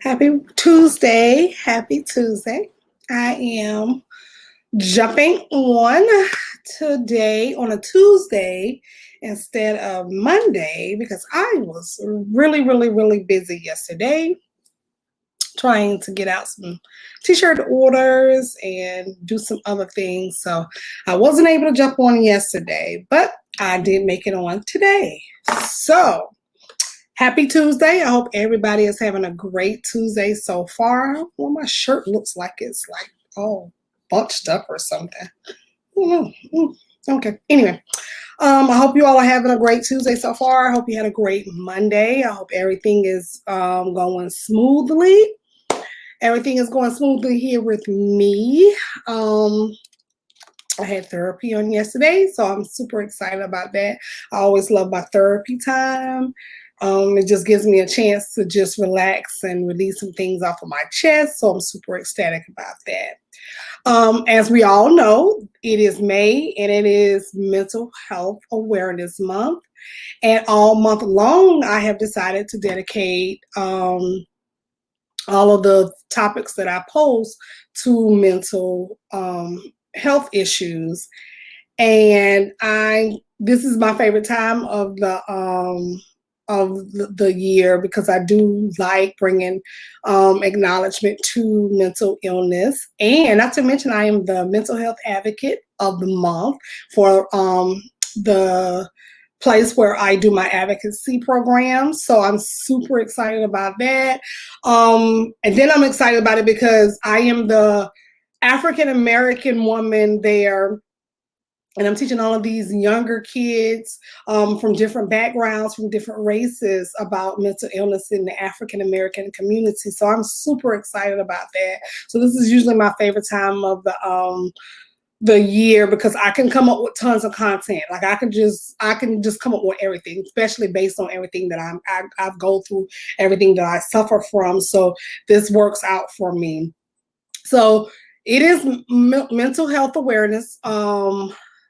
Happy Tuesday. Happy Tuesday. I am jumping on today on a Tuesday instead of Monday because I was really busy yesterday trying to get out some t-shirt orders and do some other things. So I wasn't able to jump on yesterday, but I did make it on today. So happy Tuesday. I hope everybody is having a great Tuesday so far. Well, my shirt looks like it's like all bunched up or something. Okay. Anyway, I hope you all are having a great Tuesday so far. I hope you had a great Monday. I hope everything is going smoothly. Everything is going smoothly here with me. I had therapy on yesterday, so I'm super excited about that. I always love my therapy time. It just gives me a chance to just relax and release some things off of my chest. So I'm super ecstatic about that. As we all know, it is May and it is Mental Health Awareness Month. And all month long, I have decided to dedicate all of the topics that I post to mental health issues. And this is my favorite time of the year because I do like bringing acknowledgement to mental illness. And not to mention, I am the mental health advocate of the month for the place where I do my advocacy program. So I'm super excited about that. And then I'm excited about it because I am the African American woman there. And I'm teaching all of these younger kids from different backgrounds, from different races about mental illness in the African American community. So I'm super excited about that. So this is usually my favorite time of the year because I can come up with tons of content. Like I can just come up with everything, especially based on everything that I've go through, everything that I suffer from. So this works out for me. So it is Mental Health Awareness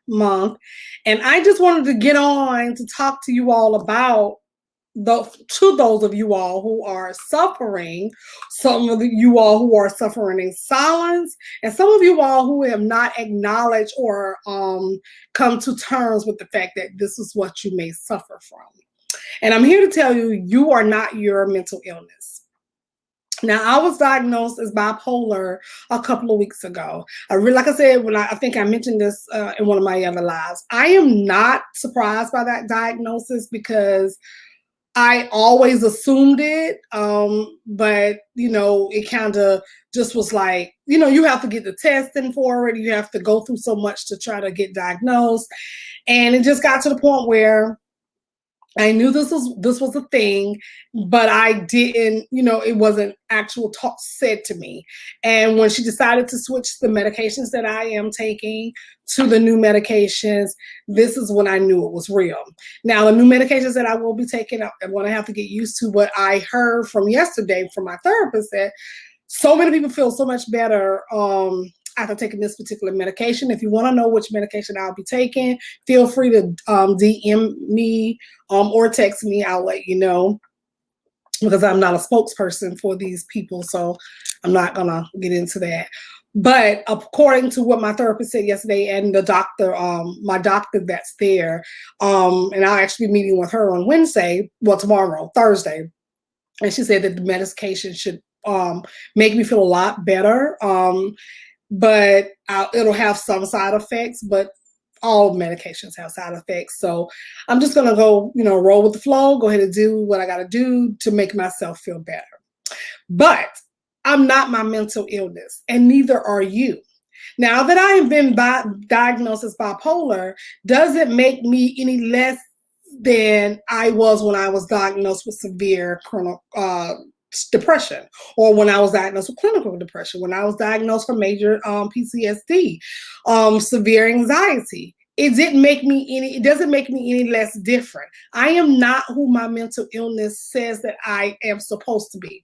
Month, and I just wanted to get on to talk to you all about to those of you all who are suffering, some of you all who are suffering in silence, and some of you all who have not acknowledged or come to terms with the fact that this is what you may suffer from. And I'm here to tell you, you are not your mental illness. Now, I was diagnosed as bipolar a couple of weeks ago. Like I said, I think I mentioned this in one of my other lives, I am not surprised by that diagnosis because I always assumed it, but, it kind of just was like, you have to get the testing for it. You have to go through so much to try to get diagnosed. And it just got to the point where I knew this was a thing, but I didn't, it wasn't actual talk said to me. And when she decided to switch the medications that I am taking to the new medications, this is when I knew it was real. Now, the new medications that I will be taking, I'm going to have to get used to. What I heard from yesterday from my therapist that so many people feel so much better after taking this particular medication. If you want to know which medication I'll be taking, feel free to DM me or text me. I'll let you know because I'm not a spokesperson for these people, so I'm not going to get into that. But according to what my therapist said yesterday and the doctor, my doctor that's there, and I'll actually be meeting with her on tomorrow, Thursday. And she said that the medication should make me feel a lot better. But it'll have some side effects, but all medications have side effects. So I'm just going to go, roll with the flow, go ahead and do what I got to do to make myself feel better. But I'm not my mental illness, and neither are you. Now that I have been diagnosed as bipolar, does it make me any less than I was when I was diagnosed with severe depression, or when I was diagnosed with clinical depression, when I was diagnosed for major PTSD, severe anxiety? It doesn't make me any less different. I am not who my mental illness says that I am supposed to be.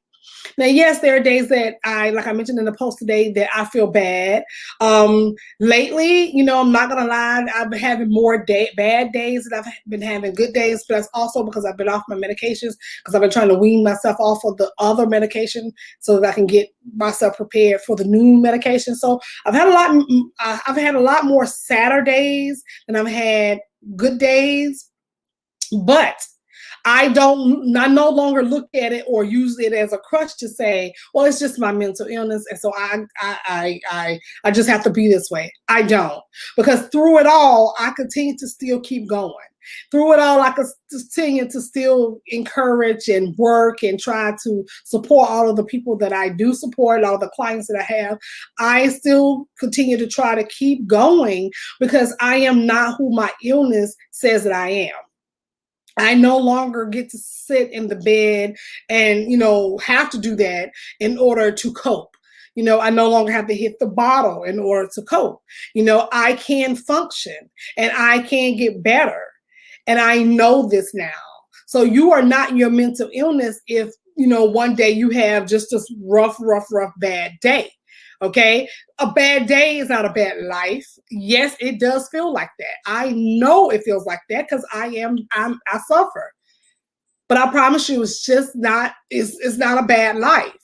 Now, yes, there are days that like I mentioned in the post today, that I feel bad. Lately, I'm not gonna lie, I've been having more bad days than I've been having good days, but that's also because I've been off my medications, because I've been trying to wean myself off of the other medication so that I can get myself prepared for the new medication. So I've had a lot more Saturdays than I've had good days, but I no longer look at it or use it as a crutch to say, well, it's just my mental illness, and so I just have to be this way. I don't, because through it all, I continue to still keep going. Through it all, I continue to still encourage and work and try to support all of the people that I do support, all the clients that I have. I still continue to try to keep going because I am not who my illness says that I am. I no longer get to sit in the bed and, have to do that in order to cope. I no longer have to hit the bottle in order to cope. I can function and I can get better. And I know this now. So you are not your mental illness if, one day you have just this rough, bad day. Okay. A bad day is not a bad life. Yes, it does feel like that. I know it feels like that because I suffer. But I promise you, it's not a bad life.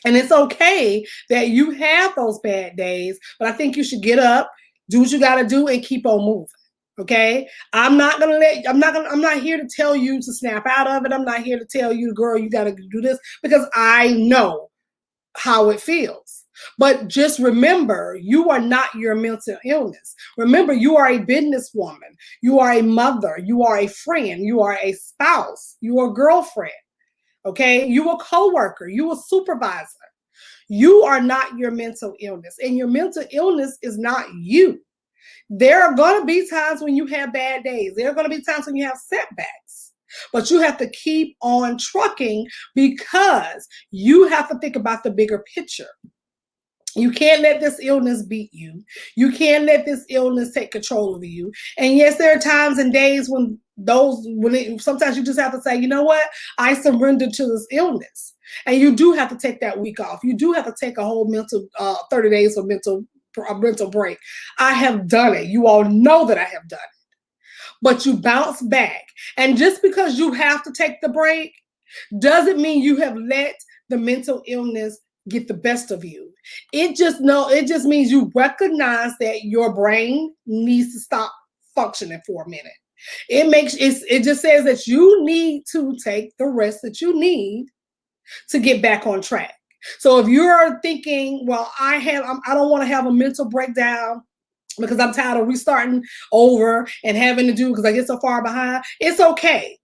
And it's okay that you have those bad days, but I think you should get up, do what you got to do, and keep on moving. Okay. I'm not here to tell you to snap out of it. I'm not here to tell you, girl, you got to do this, because I know how it feels. But just remember, you are not your mental illness. Remember, you are a businesswoman. You are a mother. You are a friend. You are a spouse. You are a girlfriend. Okay. You are a coworker. You are a supervisor. You are not your mental illness, and your mental illness is not you. There are going to be times when you have bad days. There are going to be times when you have setbacks. But you have to keep on trucking, because you have to think about the bigger picture. You can't let this illness beat you. You can't let this illness take control of you. And yes, there are times and days sometimes you just have to say, you know what? I surrender to this illness. And you do have to take that week off. You do have to take a whole 30 days of a mental break. I have done it. You all know that I have done it. But you bounce back. And just because you have to take the break doesn't mean you have let the mental illness get the best of you. It just means you recognize that your brain needs to stop functioning for a minute. It just says that you need to take the rest that you need to get back on track. So if you're thinking, well, I don't want to have a mental breakdown because I'm tired of restarting over and having to do because I get so far behind, it's okay.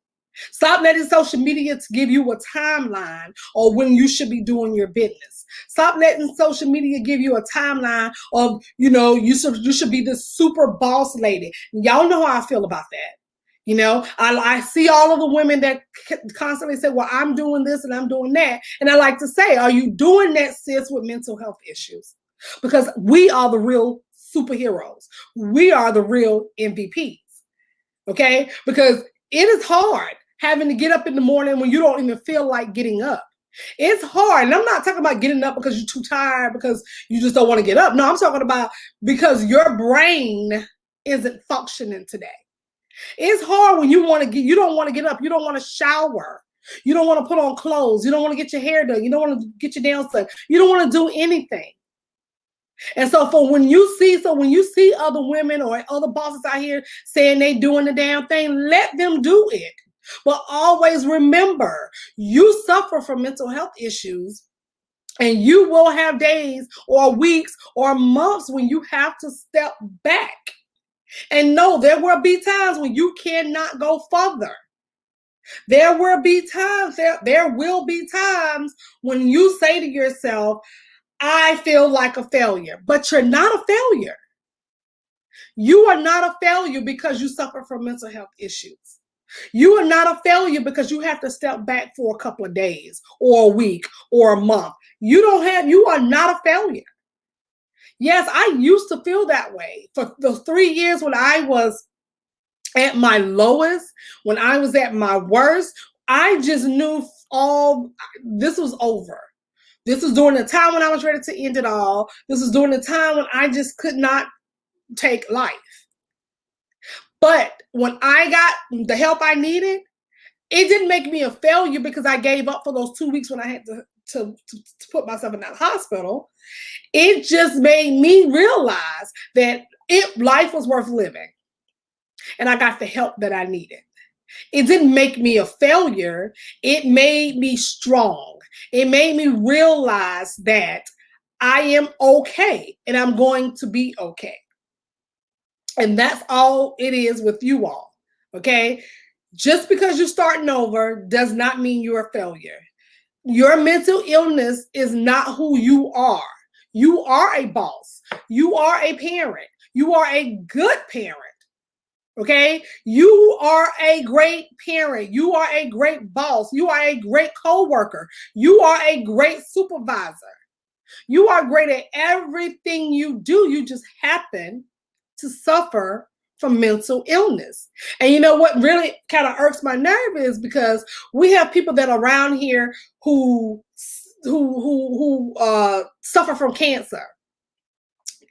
Stop letting social media give you a timeline or when you should be doing your business. Stop letting social media give you a timeline of, you should be this super boss lady. Y'all know how I feel about that. I see all of the women that constantly say, well, I'm doing this and I'm doing that. And I like to say, are you doing that, sis, with mental health issues? Because we are the real superheroes. We are the real MVPs. Okay? Because it is hard having to get up in the morning when you don't even feel like getting up. It's hard. And I'm not talking about getting up because you're too tired, because you just don't want to get up. No, I'm talking about because your brain isn't functioning today. It's hard when you don't want to get up. You don't want to shower. You don't want to put on clothes. You don't want to get your hair done. You don't want to get your nails done. You don't want to do anything. And so when you see other women or other bosses out here saying they doing the damn thing, let them do it. But always remember, you suffer from mental health issues, and you will have days or weeks or months when you have to step back. And no, there will be times when you cannot go further. There will be times when you say to yourself, I feel like a failure, but you're not a failure. You are not a failure because you suffer from mental health issues. You are not a failure because you have to step back for a couple of days or a week or a month. You are not a failure. Yes, I used to feel that way for the 3 years when I was at my lowest, when I was at my worst. I just knew over. This was during the time when I was ready to end it all. This was during the time when I just could not take life. But when I got the help I needed, it didn't make me a failure because I gave up for those 2 weeks when I had to put myself in that hospital. It just made me realize that life was worth living. And I got the help that I needed. It didn't make me a failure. It made me strong. It made me realize that I am okay and I'm going to be okay. And that's all it is with you all, okay? Just because you're starting over does not mean you're a failure. Your mental illness is not who you are. You are a boss. You are a parent. You are a good parent. Okay? You are a great parent. You are a great boss. You are a great coworker. You are a great supervisor. You are great at everything you do. You just happen to suffer from mental illness. And you know what really kind of irks my nerve is because we have people that are around here who suffer from cancer.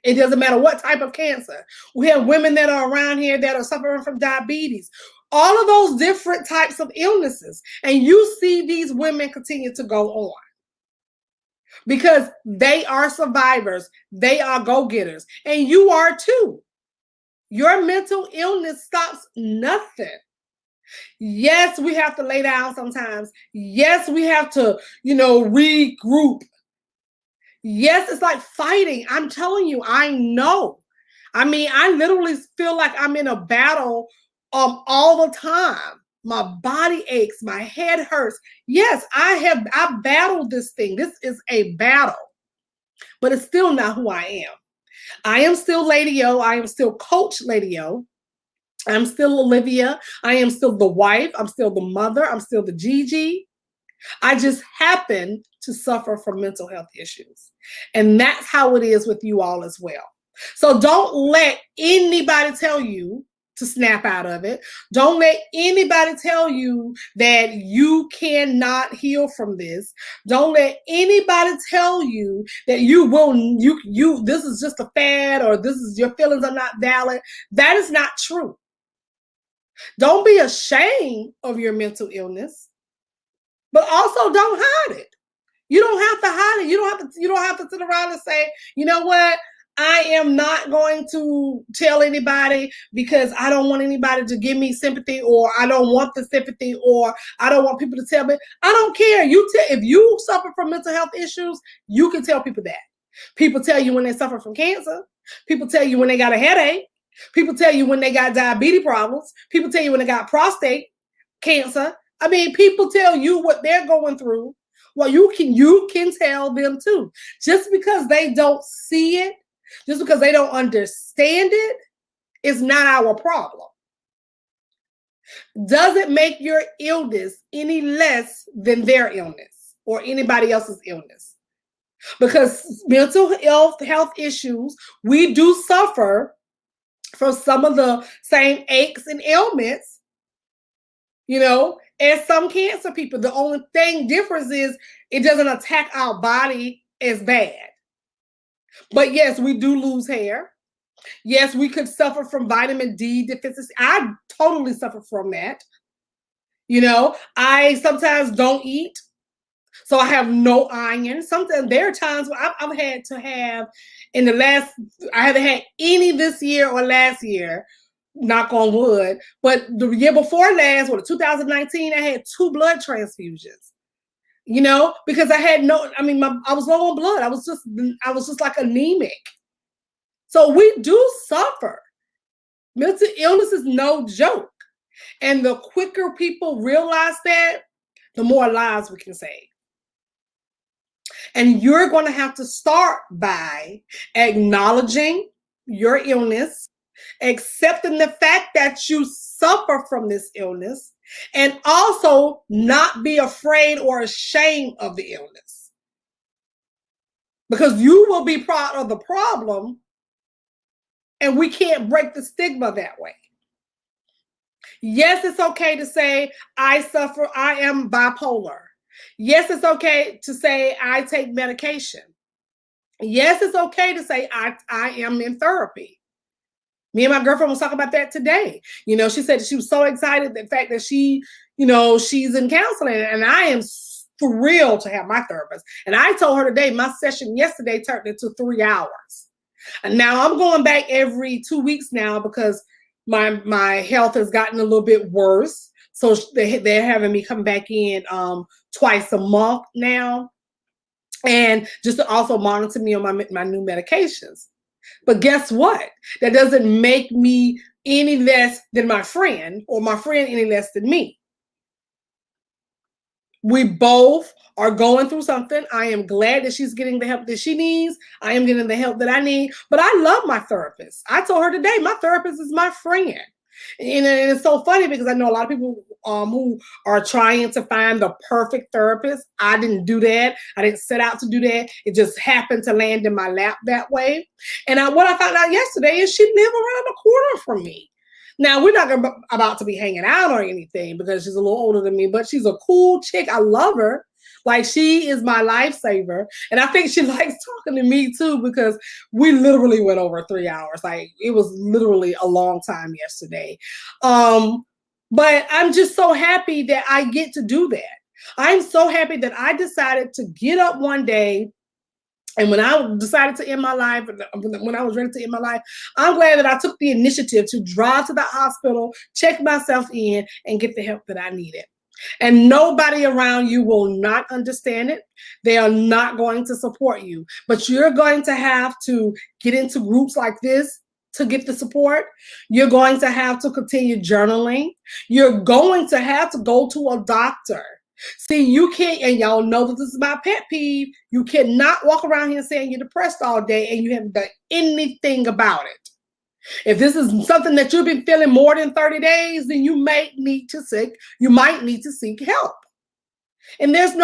It doesn't matter what type of cancer. We have women that are around here that are suffering from diabetes. All of those different types of illnesses. And you see these women continue to go on. Because they are survivors. They are go-getters. And you are too. Your mental illness stops nothing. Yes, we have to lay down sometimes. Yes, we have to, regroup. Yes, it's like fighting. I'm telling you, I know. I mean, I literally feel like I'm in a battle all the time. My body aches, my head hurts. Yes, I battled this thing. This is a battle. But it's still not who I am. I am still Lady O. I am still Coach Lady O. I'm still Olivia. I am still the wife. I'm still the mother. I'm still the Gigi. I just happen to suffer from mental health issues. And that's how it is with you all as well. So don't let anybody tell you to snap out of it. Don't let anybody tell you that you cannot heal from this. Don't let anybody tell you that this is just a fad or your feelings are not valid. That is not true. Don't be ashamed of your mental illness, but also don't hide it. You don't have to hide it. You don't have to sit around and say, you know what? I am not going to tell anybody because I don't want anybody to give me sympathy, or I don't want the sympathy, or I don't want people to tell me. I don't care. If you suffer from mental health issues, you can tell people that. People tell you when they suffer from cancer. People tell you when they got a headache. People tell you when they got diabetes problems. People tell you when they got prostate cancer. I mean, people tell you what they're going through. Well, you can tell them too. Just because they don't see it, just because they don't understand it, is not our problem. Doesn't make your illness any less than their illness or anybody else's illness. Because mental health issues, we do suffer from some of the same aches and ailments, as some cancer people. The only difference is it doesn't attack our body as bad. But yes, we do lose hair. Yes, we could suffer from vitamin D deficiency. I totally suffer from that. I sometimes don't eat, so I have no iron. Sometimes there are times where I've had to have I haven't had any this year or last year, knock on wood, but the year before last, 2019, I had 2 blood transfusions. Because I was low on blood. I was just like anemic. So we do suffer. Mental illness is no joke. And the quicker people realize that, the more lives we can save. And you're going to have to start by acknowledging your illness, accepting the fact that you suffer from this illness, and also not be afraid or ashamed of the illness. Because you will be part of the problem, and we can't break the stigma that way. Yes, it's okay to say, I am bipolar. Yes, it's okay to say I take medication. Yes, it's okay to say I am in therapy. Me and my girlfriend was talking about that today. She said she was so excited the fact that she's in counseling, and I am thrilled to have my therapist. And I told her today my session yesterday turned into 3 hours. And now I'm going back every 2 weeks now because my health has gotten a little bit worse. So they're having me come back in twice a month now, and just to also monitor me on my new medications. But guess what? That doesn't make me any less than my friend, or my friend any less than me. We both are going through something. I am glad that she's getting the help that she needs. I am getting the help that I need. But I love my therapist. I told her today, my therapist is my friend. And it's so funny because I know a lot of people who are trying to find the perfect therapist. I didn't do that. I didn't set out to do that. It just happened to land in my lap that way. And what I found out yesterday is she lived around the corner from me. Now, we're not about to be hanging out or anything because she's a little older than me, but she's a cool chick. I love her. Like, she is my lifesaver. And I think she likes talking to me too, because we literally went over 3 hours. Like, it was literally a long time yesterday. But I'm just so happy that I get to do that. I'm so happy that I decided to get up one day. And when I decided to end my life, when I was ready to end my life, I'm glad that I took the initiative to drive to the hospital, check myself in, and get the help that I needed. And nobody around you will not understand it. They are not going to support you. But you're going to have to get into groups like this to get the support. You're going to have to continue journaling. You're going to have to go to a doctor. See, you can't, and y'all know that this is my pet peeve, you cannot walk around here saying you're depressed all day and you haven't done anything about it. If this is something that you've been feeling more than 30 days, then you might need to seek help. And there's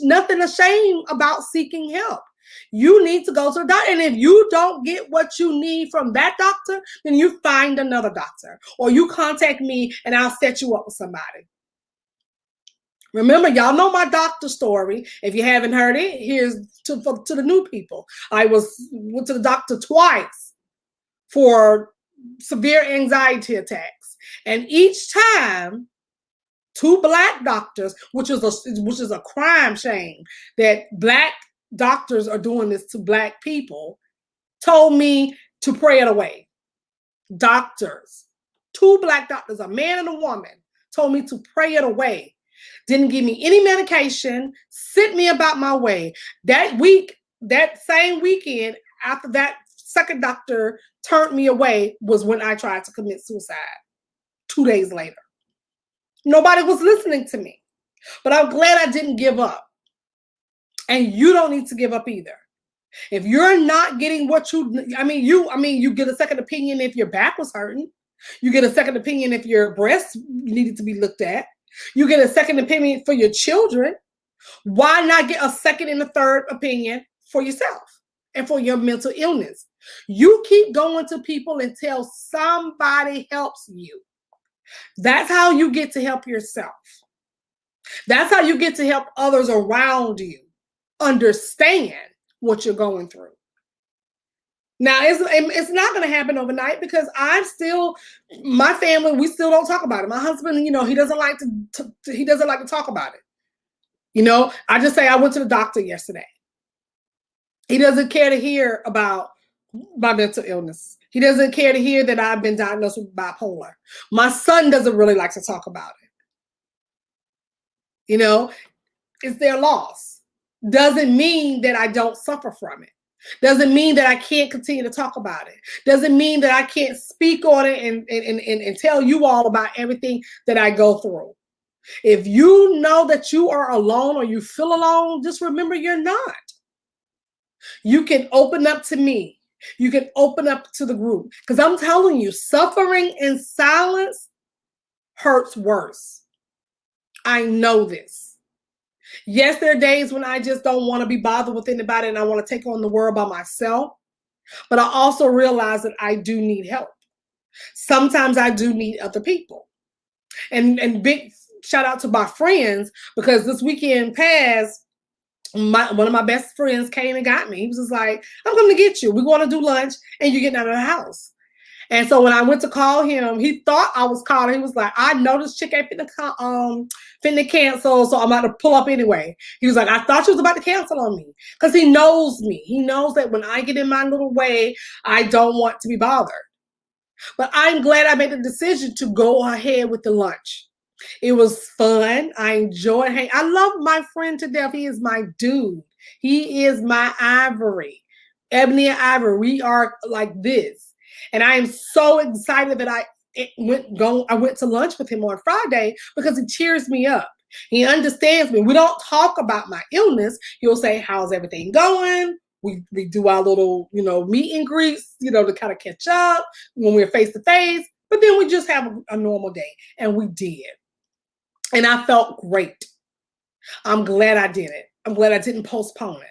nothing ashamed about seeking help. You need to go to the doctor. And if you don't get what you need from that doctor, then you find another doctor, or you contact me and I'll set you up with somebody. Remember, y'all know my doctor story. If you haven't heard it, here's to the new people. I went to the doctor twice for severe anxiety attacks, and each time, 2 Black doctors, which is a crime shame that Black doctors are doing this to Black people, told me to pray it away. Doctors, 2 Black doctors, a man and a woman, told me to pray it away. Didn't give me any medication, sent me about my way. That same weekend, after that second doctor turned me away, was when I tried to commit suicide 2 days later. Nobody was listening to me, but I'm glad I didn't give up. And you don't need to give up either. If you're not getting what you get a second opinion if your back was hurting. You get a second opinion if your breasts needed to be looked at. You get a second opinion for your children. Why not get a second and a third opinion for yourself and for your mental illness? You keep going to people until somebody helps you. That's how you get to help yourself. That's how you get to help others around you understand what you're going through. Now, it's not going to happen overnight because my family, we still don't talk about it. My husband, he doesn't like to talk about it. I just say I went to the doctor yesterday. He doesn't care to hear about my mental illness. He doesn't care to hear that I've been diagnosed with bipolar. My son doesn't really like to talk about it. It's their loss. Doesn't mean that I don't suffer from it. Doesn't mean that I can't continue to talk about it. Doesn't mean that I can't speak on it and tell you all about everything that I go through. If you know that you are alone or you feel alone, just remember you're not. You can open up to me. You can open up to the group. Because I'm telling you, suffering in silence hurts worse. I know this. Yes, there are days when I just don't want to be bothered with anybody and I want to take on the world by myself. But I also realize that I do need help. Sometimes I do need other people. And big shout out to my friends, because this weekend past, one of my best friends came and got me. He was just like, I'm coming to get you. We're going to do lunch and you're getting out of the house. And so when I went to call him, he thought I was calling. He was like, I know this chick ain't finna cancel, so I'm about to pull up anyway. He was like, I thought you was about to cancel on me. Because he knows me. He knows that when I get in my little way, I don't want to be bothered. But I'm glad I made the decision to go ahead with the lunch. It was fun. I enjoyed hanging. I love my friend to death. He is my dude. He is my ivory. Ebony and Ivory. We are like this. And I am so excited that I went to lunch with him on Friday, because he cheers me up. He understands me. We don't talk about my illness. He'll say, how's everything going? We do our little, meet and greets, to kind of catch up when we're face to face. But then we just have a normal day. And we did. And I felt great. I'm glad I did it. I'm glad I didn't postpone it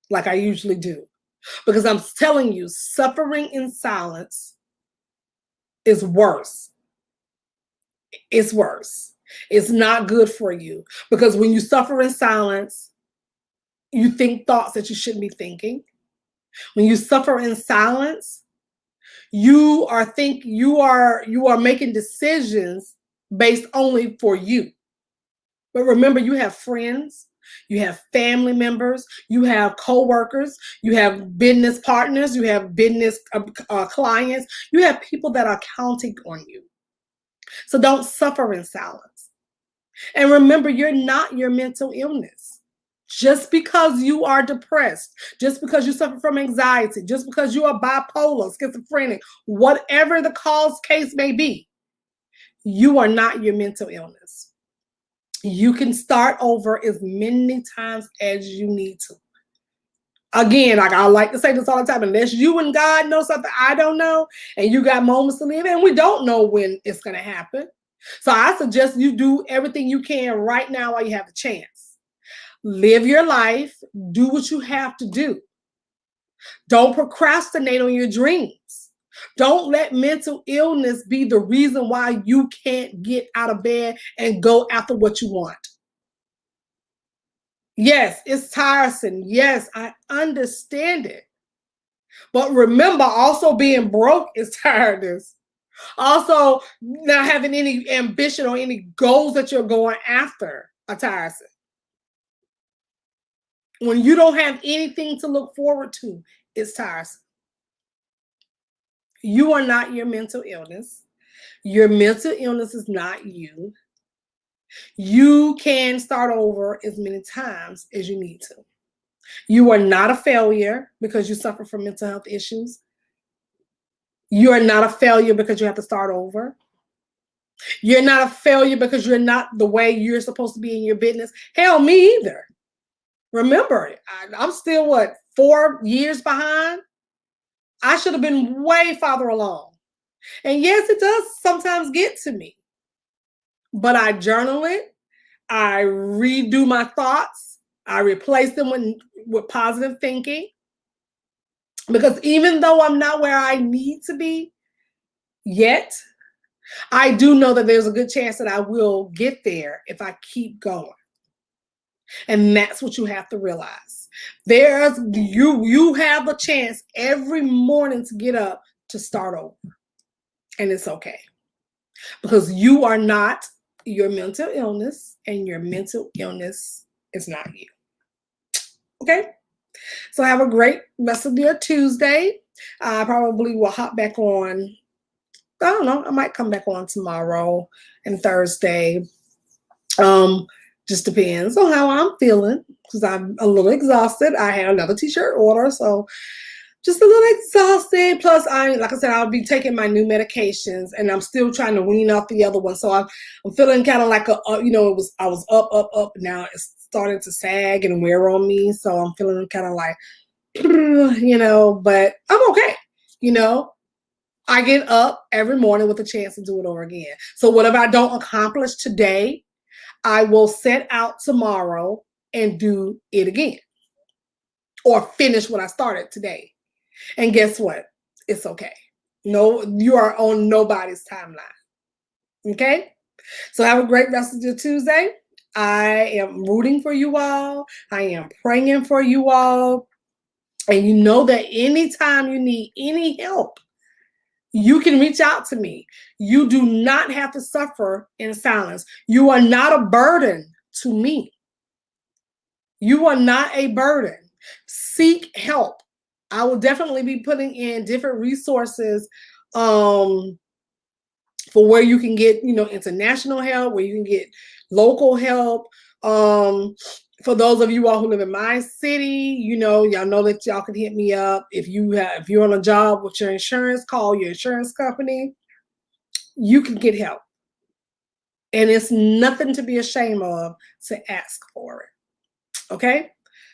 like I usually do. Because I'm telling you, suffering in silence is worse. It's worse. It's not good for you. Because when you suffer in silence, you think thoughts that you shouldn't be thinking. When you suffer in silence, you are making decisions based only for you. But remember, you have friends. You have family members, you have coworkers, you have business partners, you have business clients, you have people that are counting on you. So don't suffer in silence. And remember, you're not your mental illness. Just because you are depressed, just because you suffer from anxiety, just because you are bipolar, schizophrenic, whatever the case may be, you are not your mental illness. You can start over as many times as you need to. Again, like I like to say this all the time, unless you and God know something I don't know, and you got moments to live, and we don't know when it's going to happen. So I suggest you do everything you can right now while you have a chance. Live your life. Do what you have to do. Don't procrastinate on your dreams. Don't let mental illness be the reason why you can't get out of bed and go after what you want. Yes, it's tiresome. Yes, I understand it. But remember, also being broke is tiredness. Also, not having any ambition or any goals that you're going after are tiresome. When you don't have anything to look forward to, it's tiresome. You are not your mental illness. Your mental illness is not you. You can start over as many times as you need to. You are not a failure because you suffer from mental health issues. You are not a failure because you have to start over. You're not a failure because you're not the way you're supposed to be in your business. Hell, me either. Remember, I'm still, 4 years behind? I should have been way farther along. And yes, it does sometimes get to me. But I journal it. I redo my thoughts. I replace them with positive thinking. Because even though I'm not where I need to be yet, I do know that there's a good chance that I will get there if I keep going. And that's what you have to realize. You have a chance every morning to get up to start over. And it's okay. Because you are not your mental illness, and your mental illness is not you. Okay? So have a great rest of your Tuesday. I probably will hop back on. I don't know. I might come back on tomorrow and Thursday. Just depends on how I'm feeling, because I'm a little exhausted. I had another t-shirt order, so just a little exhausted. Plus, like I said, I'll be taking my new medications, and I'm still trying to wean off the other one. So I'm feeling kind of like I was up. Now it's starting to sag and wear on me. So I'm feeling kind of like, but I'm okay. I get up every morning with a chance to do it over again. So whatever I don't accomplish today, I will set out tomorrow and do it again, or finish what I started today. And guess what? It's okay. No, you are on nobody's timeline. Okay? So have a great rest of your Tuesday. I am rooting for you all. I am praying for you all. And you know that anytime you need any help, you can reach out to me. You do not have to suffer in silence. You are not a burden to me. You are not a burden. Seek help. I will definitely be putting in different resources for where you can get, international help, where you can get local help. For those of you all who live in my city, y'all know that y'all can hit me up. If you're on a job with your insurance, call your insurance company. You can get help. And it's nothing to be ashamed of to ask for it. Okay?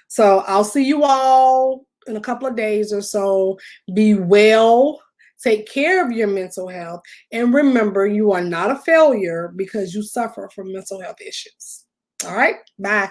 So I'll see you all in a couple of days or so. Be well. Take care of your mental health. And remember, you are not a failure because you suffer from mental health issues. All right? Bye.